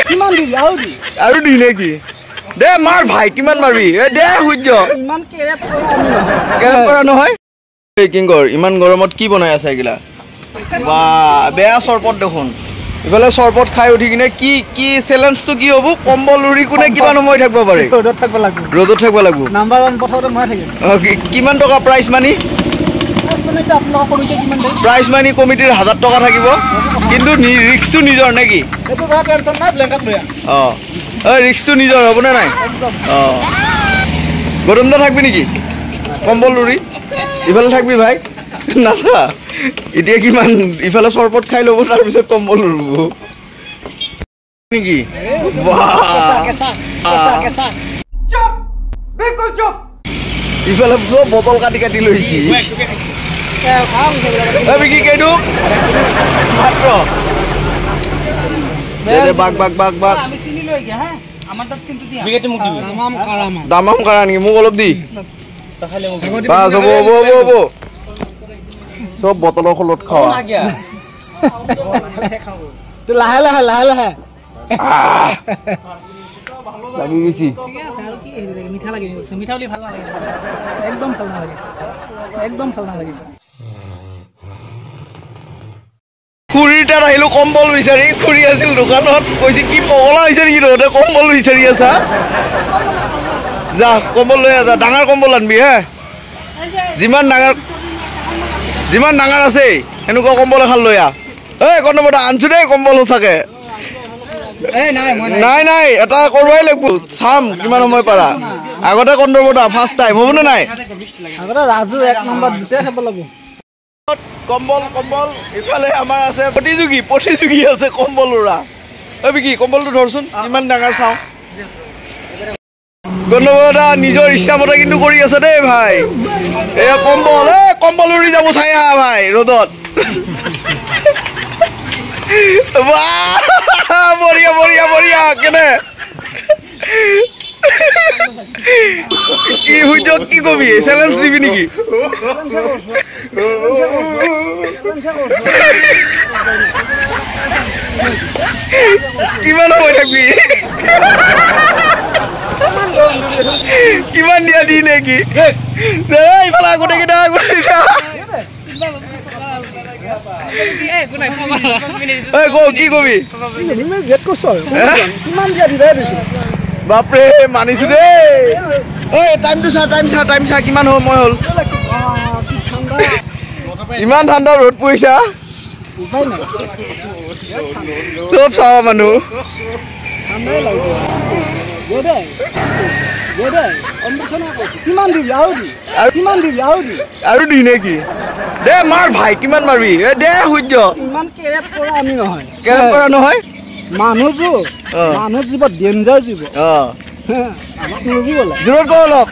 কিমান দিবি আৰু দি নেকি দে মাৰ ভাই কিমান মাৰবি দে সূৰ্য ইমান কেৰেপ কৰা নহয় পেকিং কৰ ইমান গৰমত কি বনাই আছে এগিলা বা বেয়া চৰপত দেখোন ইফালে চৰপত খাই উঠি কিনে কি কি চ্যালেঞ্জটো কি হ'ব কম্বল উৰি কোনে কিমান সময় থাকিব পাৰে ৰ'দত থাকিব লাগিব নাম্বাৰ 1 পথতে মই থাকিম কিমান টকা প্ৰাইজ মানি প্ৰাইজ মানি কমিটিৰ 1000 টকা থাকিব কিন্তু ৰিস্কটো নিজৰ নেকি এটো বড় টেনচন নাই ব্ল্যাঙ্কেট লয়া ৰিস্কটো নিজৰ হ'ব না নাই গৰমটা থাকবি নেকি কম্বল উৰি ইফালে থাকবি ভাই না এতিয়া কিমান ইফালে চৰপত খাই ল'ব তাৰ পিছত কম্বল উৰিব নেকি কেঁচা চুপ বিলকুল চুপ ইফালে সব বটল কাটি কাটি লৈছি আমি কি কেইদু মাত্ৰ দে বাগ আমি চিনি লৈ গয়া হা আমাৰ তাত কিন্তু দিয়া বিগেতে মুক দিবি দামাম কাৰা নেকি মোক অলপ দি তাখালে মুক বাস হ'ব সব বটলৰ খলত খাওয়া তো লাহে লাগি গেছি ঠিক আছে আৰু কি হেৰি লাগে মিঠা লাগে মিঠা হলি ভাল নালাগে একদম ভাল নালাগে খুৰীটা আহিলো কম্বল বিচাৰি খুৰী আছিল দোকানত কৈছি কি পগলা হৈছে নেকি তহঁতে কম্বল বিচাৰি আছা যা কম্বল লৈ আছা ডাঙৰ কম্বল আনবি হে যিমান ডাঙৰ আছে এনেকুৱা কম্বল এখন লৈ আহ কন্দবটা আনছো দেই কম্বল থাকে নাই এটা কৰবাই লাগিব চাম কিমান সময় পাৰা আগতে কন্দবটা ফাৰ্ষ্ট টাইম হ'ব নে নাই আগতে ৰাজু 1 নম্বৰ দুটা খাব লাগিব কম্বল ইফালে আমাৰ আছে প্ৰতিযোগী আছে কম্বল উৰা কি কম্বলটো ধৰচোন কিমান ডাঙৰ চাওঁ গণবতা নিজৰ ইচ্ছামতে কিন্তু কৰি আছে দেই ভাই এয়া কম্বল উৰি যাব চাই আহা ভাই ৰ'দত বঢ়িয়া কেনে কি সূৰ্য কি কবি চেলেঞ্জ দিবি নেকি কিমান সময় থাকবি কিমান দিয়া দি নেকি ইফালে আগতে কি কবি বাপৰে মানিছো দেই টাইম চা কিমান সময় হ'ল ইমান ঠাণ্ডা ৰ'দ পৰিছা চব চাৱা মানুহ আৰু দি নেকি দে মাৰ ভাই কিমান মাৰবি দে সূৰ্য ইমান কেৰেপ কৰা নহয় মানুহ জীৱ ডেঞ্জাৰ জীৱ আমাক নবি বলে জোৰত কওঁ অলপ